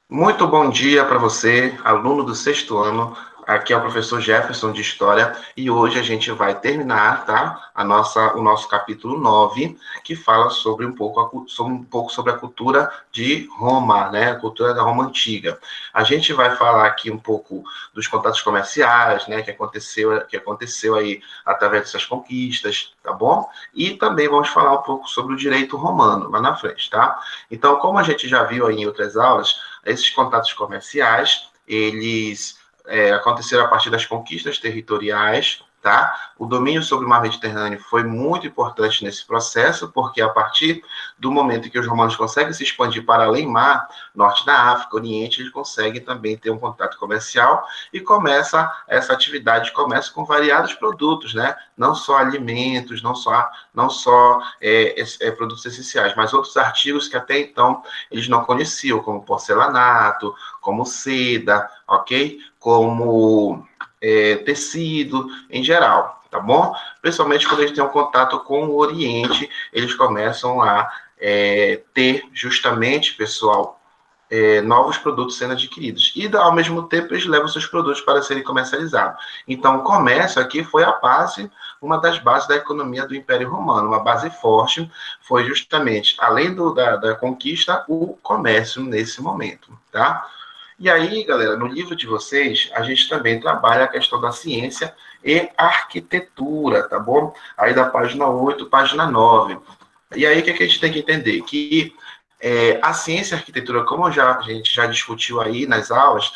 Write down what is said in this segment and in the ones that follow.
Muito bom dia para você, aluno do sexto ano. Aqui é o professor Jefferson de História e hoje a gente vai terminar, tá? O nosso capítulo 9, que fala sobre um pouco sobre a cultura de Roma, né? A cultura da Roma Antiga. A gente vai falar aqui um pouco dos contatos comerciais, né? Que aconteceu aí através dessas conquistas, tá bom? E também vamos falar um pouco sobre o direito romano lá na frente, tá? Então, como a gente já viu aí em outras aulas, esses contatos comerciais, eles aconteceram a partir das conquistas territoriais, tá? O domínio sobre o mar Mediterrâneo foi muito importante nesse processo, porque a partir do momento em que os romanos conseguem se expandir para além mar, norte da África, Oriente, eles conseguem também ter um contato comercial e essa atividade começa com variados produtos, né? Não só alimentos, não só produtos essenciais, mas outros artigos que até então eles não conheciam, como porcelanato, como seda, ok? Como tecido em geral, tá bom? Principalmente quando eles têm um contato com o Oriente, eles começam a ter justamente, pessoal, novos produtos sendo adquiridos. E, ao mesmo tempo, eles levam seus produtos para serem comercializados. Então, o comércio aqui foi uma das bases da economia do Império Romano. Uma base forte foi justamente, além da conquista, o comércio nesse momento, tá? E aí, galera, no livro de vocês, a gente também trabalha a questão da ciência e arquitetura, tá bom? Aí da página 8, página 9. E aí, o que a gente tem que entender? Que a ciência e a arquitetura, como a gente já discutiu aí nas aulas,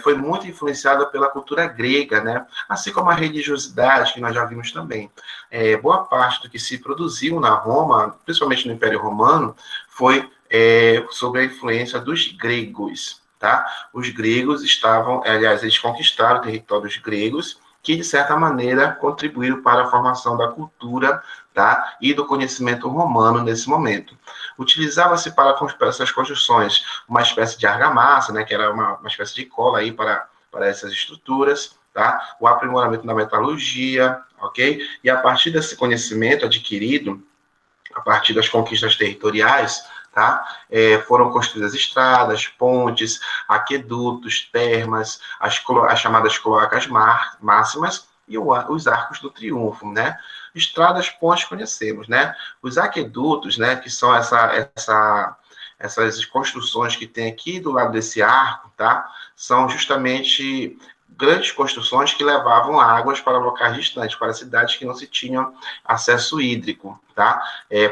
foi muito influenciada pela cultura grega, né? Assim como a religiosidade, que nós já vimos também. Boa parte do que se produziu na Roma, principalmente no Império Romano, foi sob a influência dos gregos, tá? Os gregos eles conquistaram territórios gregos, que, de certa maneira, contribuíram para a formação da cultura, tá? E do conhecimento romano nesse momento. Utilizava-se para essas construções uma espécie de argamassa, né, que era uma espécie de cola aí para essas estruturas, tá? O aprimoramento da metalurgia, ok? E a partir desse conhecimento adquirido, a partir das conquistas territoriais, tá? Foram construídas estradas, pontes, aquedutos, termas, as chamadas cloacas máximas e os arcos do triunfo, né? Estradas, pontes, conhecemos, né? Os aquedutos, né, que são essas construções que tem aqui do lado desse arco, tá? São justamente grandes construções que levavam águas para locais distantes, para cidades que não se tinham acesso hídrico, tá?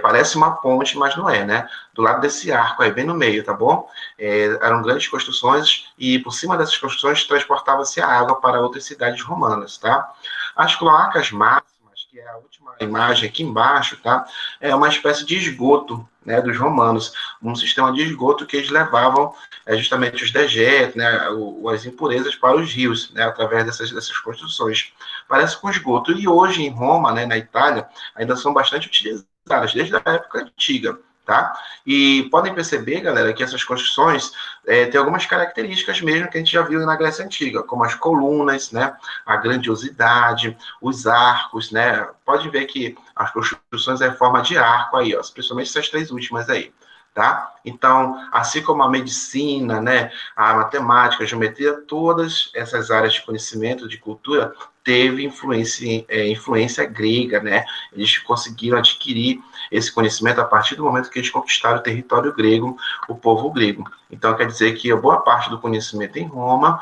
Parece uma ponte, mas não é, né? Do lado desse arco aí, bem no meio, tá bom? Eram grandes construções e por cima dessas construções transportava-se a água para outras cidades romanas, tá? As cloacas máximas, que é a última imagem aqui embaixo, tá? É uma espécie de esgoto, né, dos romanos, um sistema de esgoto que eles levavam justamente os dejetos, né, as impurezas para os rios, né, através dessas construções. Parece com esgoto. E hoje em Roma, né, na Itália, ainda são bastante utilizadas, desde a época antiga. Tá? E podem perceber, galera, que essas construções têm algumas características mesmo que a gente já viu na Grécia Antiga, como as colunas, né, a grandiosidade, os arcos, né? Pode ver que as construções é em forma de arco aí, ó, principalmente essas três últimas aí. Tá? Então, assim como a medicina, né, a matemática, a geometria, todas essas áreas de conhecimento, de cultura, teve influência grega, né? Eles conseguiram adquirir esse conhecimento a partir do momento que eles conquistaram o território grego, o povo grego. Então, quer dizer que a boa parte do conhecimento em Roma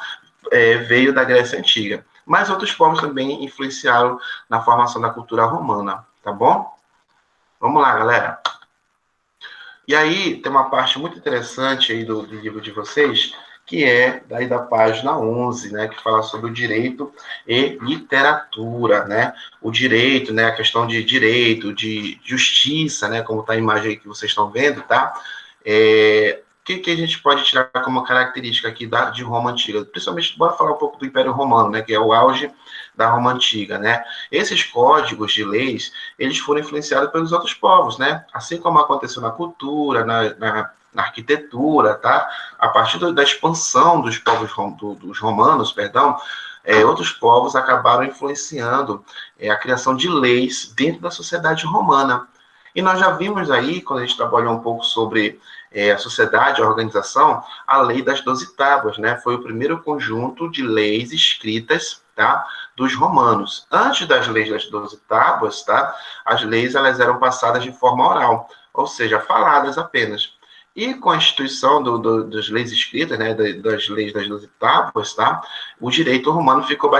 veio da Grécia Antiga. Mas outros povos também influenciaram na formação da cultura romana, tá bom? Vamos lá, galera. E aí, tem uma parte muito interessante aí do livro de vocês, que é daí da página 11, né, que fala sobre o direito e literatura, né? O direito, né, a questão de direito, de justiça, né, como está a imagem aí que vocês estão vendo, tá? O que a gente pode tirar como característica aqui de Roma Antiga? Principalmente, bora falar um pouco do Império Romano, né, que é o auge da Roma Antiga, né? Esses códigos de leis, eles foram influenciados pelos outros povos, né? Assim como aconteceu na cultura, na arquitetura, tá? A partir da expansão dos povos dos romanos, perdão, outros povos acabaram influenciando a criação de leis dentro da sociedade romana. E nós já vimos aí, quando a gente trabalhou um pouco sobre a sociedade, a organização, a lei das 12 tábuas, né? Foi o primeiro conjunto de leis escritas, tá? Dos romanos. Antes das leis das 12 tábuas, tá? As leis, elas eram passadas de forma oral, ou seja, faladas apenas. E com a instituição das leis escritas, né, das leis das 12 tábuas, tá, o direito romano ficou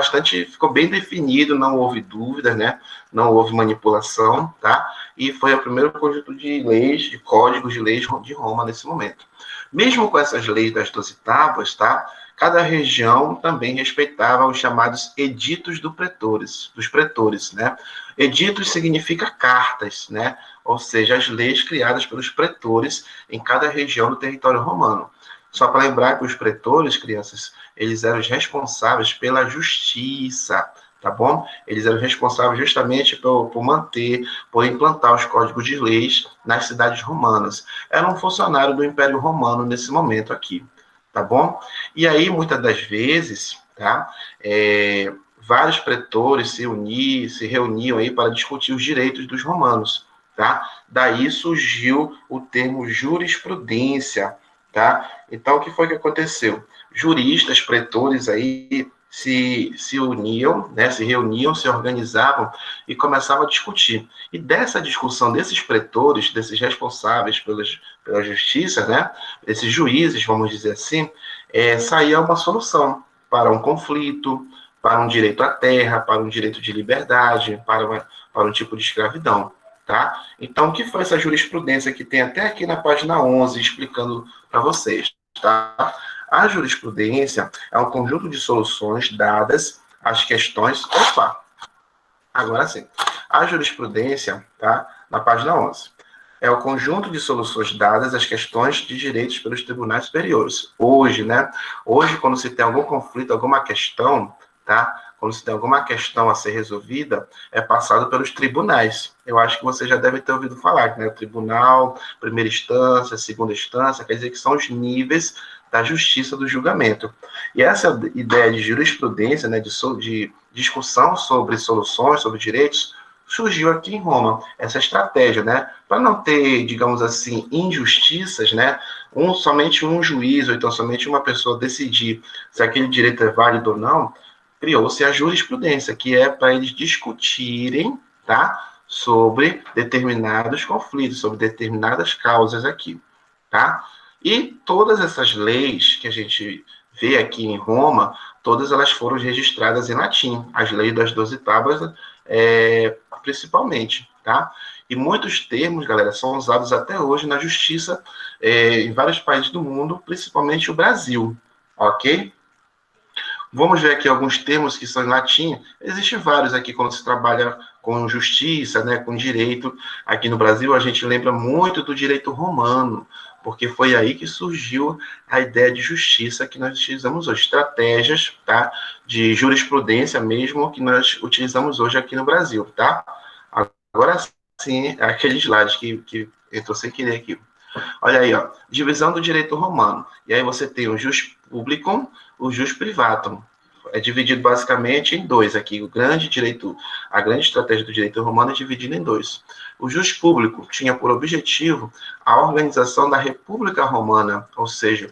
bem definido, não houve dúvidas, né, não houve manipulação, tá, e foi o primeiro conjunto de leis, de códigos de leis de Roma nesse momento. Mesmo com essas leis das 12 tábuas, tá, cada região também respeitava os chamados editos dos pretores, né. Editos significa cartas, né, ou seja, as leis criadas pelos pretores em cada região do território romano. Só para lembrar que os pretores, crianças, eles eram os responsáveis pela justiça, tá bom? Eles eram responsáveis justamente por manter, por implantar os códigos de leis nas cidades romanas. Era um funcionário do Império Romano nesse momento aqui, tá bom? E aí, muitas das vezes, tá? Vários pretores se reuniam aí para discutir os direitos dos romanos. Tá? Daí surgiu o termo jurisprudência, tá? Então, o que foi que aconteceu? Juristas, pretores aí se uniam, né, se reuniam, se organizavam e começavam a discutir. E dessa discussão desses pretores, desses responsáveis pela justiça, né, esses juízes, vamos dizer assim, saía uma solução para um conflito, para um direito à terra, para um direito de liberdade, para um tipo de escravidão. Tá? Então, o que foi essa jurisprudência que tem até aqui na página 11, explicando para vocês? Tá? A jurisprudência é um conjunto de soluções dadas às questões... Opa! Agora sim. A jurisprudência, tá? Na página 11. É o conjunto de soluções dadas às questões de direitos pelos tribunais superiores. Hoje, né? Hoje, quando se tem algum conflito, alguma questão, tá? Quando se tem alguma questão a ser resolvida, é passado pelos tribunais. Eu acho que você já deve ter ouvido falar, né? O tribunal, primeira instância, segunda instância, quer dizer que são os níveis da justiça do julgamento. E essa ideia de jurisprudência, né, de discussão sobre soluções, sobre direitos, surgiu aqui em Roma, essa estratégia, né, para não ter, digamos assim, injustiças, né, somente um juiz, ou então somente uma pessoa decidir se aquele direito é válido ou não, criou-se a jurisprudência, que é para eles discutirem, tá, sobre determinados conflitos, sobre determinadas causas aqui, tá? E todas essas leis que a gente vê aqui em Roma, todas elas foram registradas em latim, as leis das 12 tábuas, principalmente, tá? E muitos termos, galera, são usados até hoje na justiça em vários países do mundo, principalmente o Brasil, ok? Vamos ver aqui alguns termos que são em latim. Existem vários aqui quando se trabalha com justiça, né, com direito. Aqui no Brasil, a gente lembra muito do direito romano, porque foi aí que surgiu a ideia de justiça que nós utilizamos hoje. Estratégias, tá, de jurisprudência mesmo que nós utilizamos hoje aqui no Brasil, tá? Agora sim, aquele slide que entrou sem querer aqui. Olha aí, ó, divisão do direito romano. E aí você tem o jus publicum, o jus privatum. É dividido basicamente em dois aqui. A grande estratégia do direito romano é dividida em dois. O jus público tinha por objetivo a organização da República Romana, ou seja,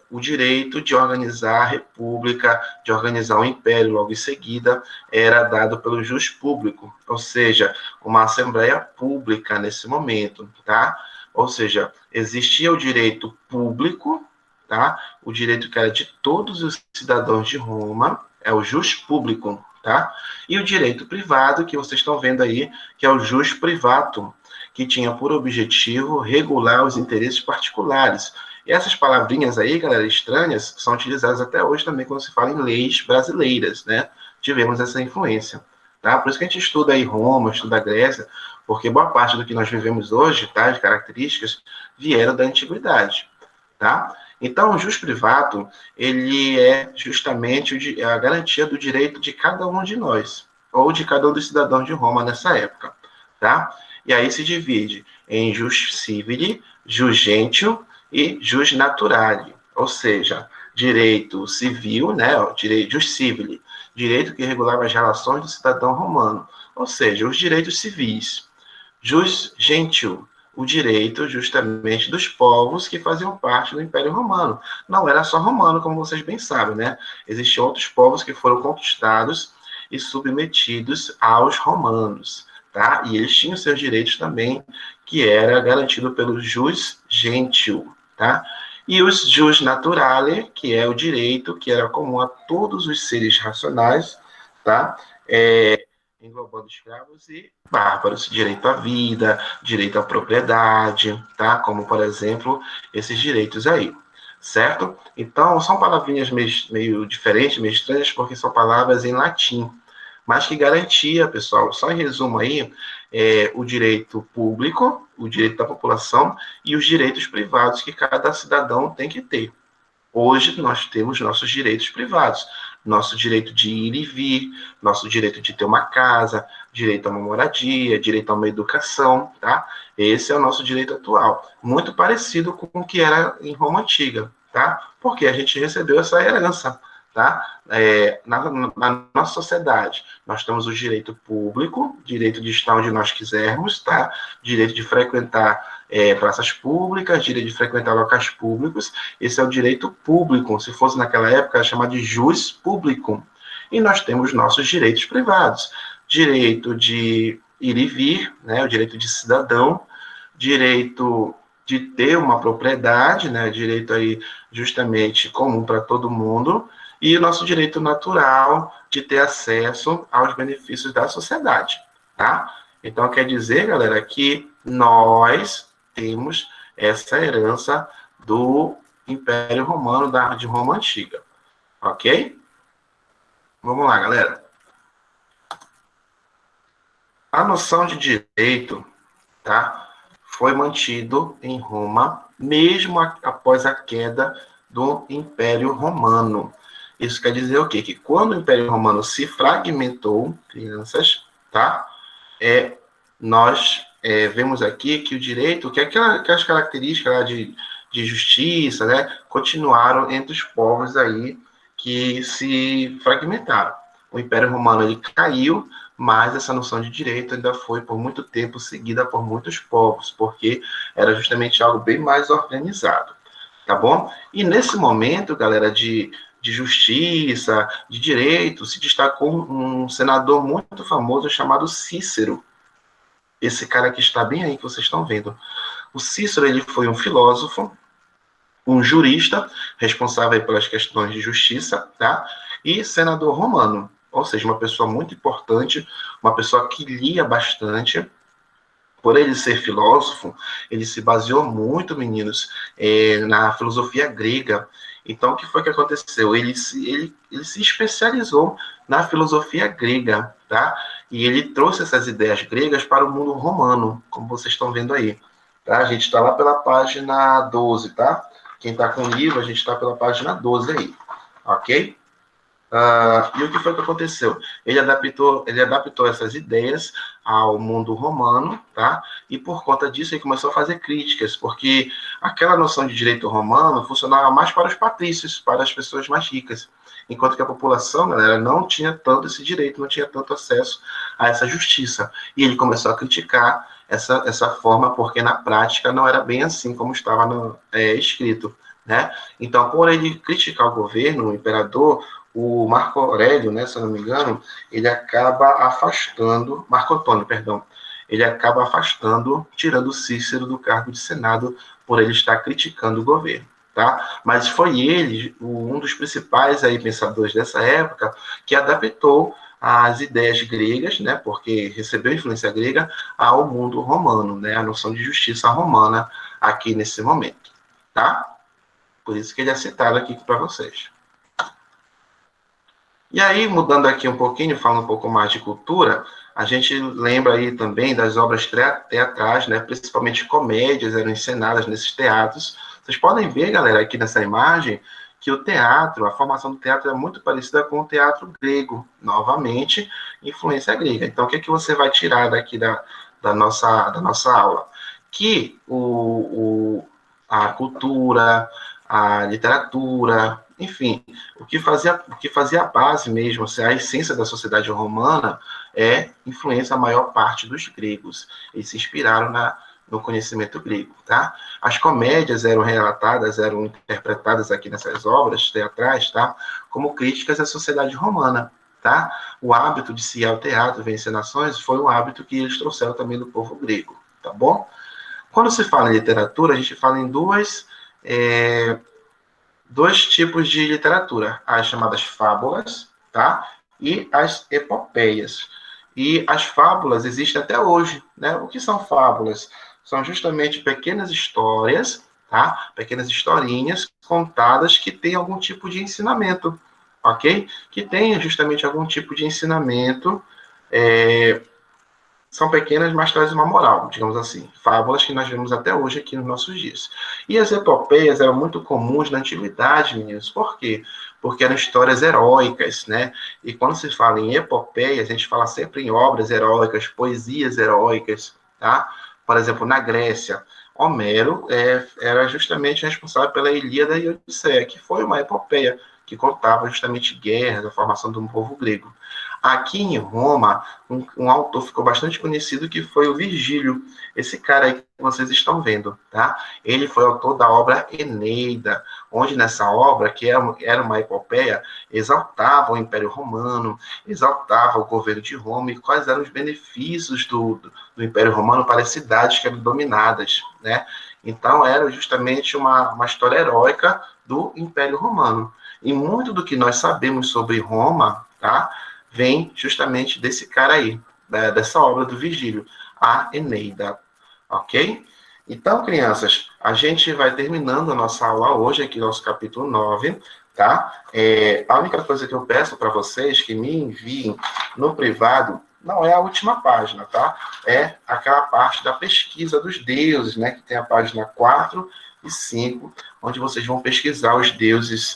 o direito de organizar a república, de organizar o império logo em seguida, era dado pelo jus público, ou seja, uma assembleia pública nesse momento, tá? Ou seja, existia o direito público, tá? O direito que era de todos os cidadãos de Roma, é o jus publicum, tá? E o direito privado, que vocês estão vendo aí, que é o jus privatum, que tinha por objetivo regular os interesses particulares. E essas palavrinhas aí, galera, estranhas, são utilizadas até hoje também quando se fala em leis brasileiras, né? Tivemos essa influência, tá? Por isso que a gente estuda aí Roma, estuda a Grécia, porque boa parte do que nós vivemos hoje, tá, de características, vieram da antiguidade, tá? Então, o jus privatum, ele é justamente a garantia do direito de cada um de nós, ou de cada um dos cidadãos de Roma nessa época, tá? E aí se divide em jus civile, jus gentium e jus naturale, ou seja, direito civil, né, direito jus civile, direito que regulava as relações do cidadão romano, ou seja, os direitos civis. Jus gentium, o direito justamente dos povos que faziam parte do Império Romano. Não era só romano, como vocês bem sabem, né? Existiam outros povos que foram conquistados e submetidos aos romanos, tá? E eles tinham seus direitos também, que era garantido pelo jus gentium, tá? E os jus naturale, que é o direito que era comum a todos os seres racionais, tá? Englobando escravos e bárbaros, direito à vida, direito à propriedade, tá? Como, por exemplo, esses direitos aí, certo? Então, são palavrinhas meio diferentes, meio estranhas, porque são palavras em latim, mas que garantia, pessoal, só em resumo aí, o direito público, o direito da população e os direitos privados que cada cidadão tem que ter. Hoje nós temos nossos direitos privados, nosso direito de ir e vir, nosso direito de ter uma casa, direito a uma moradia, direito a uma educação, tá? Esse é o nosso direito atual, muito parecido com o que era em Roma Antiga, tá? Porque a gente recebeu essa herança, tá? Na nossa sociedade, nós temos o direito público, direito de estar onde nós quisermos, tá? Direito de frequentar praças públicas, direito de frequentar locais públicos. Esse é o direito público. Se fosse naquela época, era chamado de jus publicum. E nós temos nossos direitos privados. Direito de ir e vir, né, o direito de cidadão, direito de ter uma propriedade, né, direito aí justamente comum para todo mundo, e o nosso direito natural de ter acesso aos benefícios da sociedade, tá? Então, quer dizer, galera, que nós temos essa herança do Império Romano, de Roma Antiga. Ok? Vamos lá, galera. A noção de direito, tá, foi mantido em Roma, mesmo após a queda do Império Romano. Isso quer dizer o quê? Que quando o Império Romano se fragmentou, crianças, tá, nós vemos aqui que o direito, que aquelas características lá de justiça, né, continuaram entre os povos aí que se fragmentaram. O Império Romano ele caiu, mas essa noção de direito ainda foi por muito tempo seguida por muitos povos, porque era justamente algo bem mais organizado, tá bom? E nesse momento, galera, de justiça, de direito, se destacou um senador muito famoso chamado Cícero. Esse cara que está bem aí, que vocês estão vendo. O Cícero, ele foi um filósofo, um jurista, responsável pelas questões de justiça, tá? E senador romano, ou seja, uma pessoa muito importante, uma pessoa que lia bastante. Por ele ser filósofo, ele se baseou muito, meninos, na filosofia grega. Então, o que foi que aconteceu? Ele se especializou na filosofia grega, tá? E ele trouxe essas ideias gregas para o mundo romano, como vocês estão vendo aí. Tá? A gente está lá pela página 12, tá? Quem está com o livro, a gente está pela página 12 aí, ok? E o que foi que aconteceu? Ele adaptou essas ideias ao mundo romano, tá? E por conta disso ele começou a fazer críticas, porque aquela noção de direito romano funcionava mais para os patrícios, para as pessoas mais ricas, enquanto que a população, galera, não tinha tanto esse direito, não tinha tanto acesso a essa justiça. E ele começou a criticar essa forma, porque na prática não era bem assim como estava escrito, né? Então, por ele criticar o governo, o imperador, o Marco Aurélio, né, se eu não me engano, ele acaba afastando, Marco Antônio, perdão, ele acaba afastando, tirando Cícero do cargo de Senado por ele estar criticando o governo, tá? Mas foi ele, um dos principais aí pensadores dessa época, que adaptou as ideias gregas, né, porque recebeu influência grega, ao mundo romano, né, a noção de justiça romana aqui nesse momento, tá? Por isso que ele é citado aqui para vocês. E aí, mudando aqui um pouquinho, falando um pouco mais de cultura, a gente lembra aí também das obras teatrais, né? Principalmente comédias eram encenadas nesses teatros. Vocês podem ver, galera, aqui nessa imagem, que o teatro, a formação do teatro é muito parecida com o teatro grego, novamente, influência grega. Então, o que você vai tirar daqui da nossa aula? Que a cultura, a literatura, enfim, o que fazia a base mesmo, assim, a essência da sociedade romana influencia a maior parte dos gregos. Eles se inspiraram no conhecimento grego, tá? As comédias eram relatadas, eram interpretadas aqui nessas obras teatrais, tá? Como críticas à sociedade romana, tá? O hábito de se ir ao teatro, ver encenações, foi um hábito que eles trouxeram também do povo grego, tá bom? Quando se fala em literatura, a gente fala em dois tipos de literatura, as chamadas fábulas, tá? E as epopeias. E as fábulas existem até hoje, né? O que são fábulas? São justamente pequenas histórias, tá? Pequenas historinhas contadas que têm algum tipo de ensinamento, ok? Que tenham justamente algum tipo de ensinamento, são pequenas, mas trazem uma moral, digamos assim. Fábulas que nós vemos até hoje aqui nos nossos dias. E as epopeias eram muito comuns na antiguidade, meninos. Por quê? Porque eram histórias heróicas, né? E quando se fala em epopeias, a gente fala sempre em obras heróicas, poesias heróicas, tá? Por exemplo, na Grécia, Homero era justamente responsável pela Ilíada e Odisseia, que foi uma epopeia que contava justamente guerras, a formação do povo grego. Aqui em Roma, um autor ficou bastante conhecido que foi o Virgílio, esse cara aí que vocês estão vendo, tá? Ele foi autor da obra Eneida, onde nessa obra, que era uma epopeia, exaltava o Império Romano, exaltava o governo de Roma e quais eram os benefícios do Império Romano para as cidades que eram dominadas, né? Então, era justamente uma história heróica do Império Romano. E muito do que nós sabemos sobre Roma, tá? Vem justamente desse cara aí, dessa obra do Virgílio, a Eneida, ok? Então, crianças, a gente vai terminando a nossa aula hoje, aqui nosso capítulo 9, tá? A única coisa que eu peço para vocês que me enviem no privado não é a última página, tá? É aquela parte da pesquisa dos deuses, né? Que tem a página 4 e 5, onde vocês vão pesquisar os deuses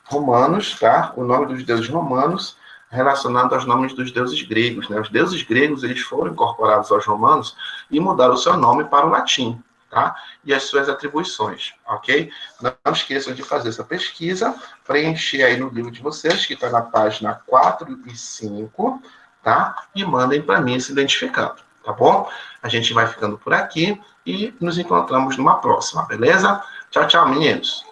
romanos, tá? O nome dos deuses romanos relacionado aos nomes dos deuses gregos, né? Os deuses gregos, eles foram incorporados aos romanos e mudaram o seu nome para o latim, tá? E as suas atribuições, ok? Não esqueçam de fazer essa pesquisa, preencher aí no livro de vocês, que está na página 4 e 5, tá? E mandem para mim se identificando, tá bom? A gente vai ficando por aqui e nos encontramos numa próxima, beleza? Tchau, tchau, meninos!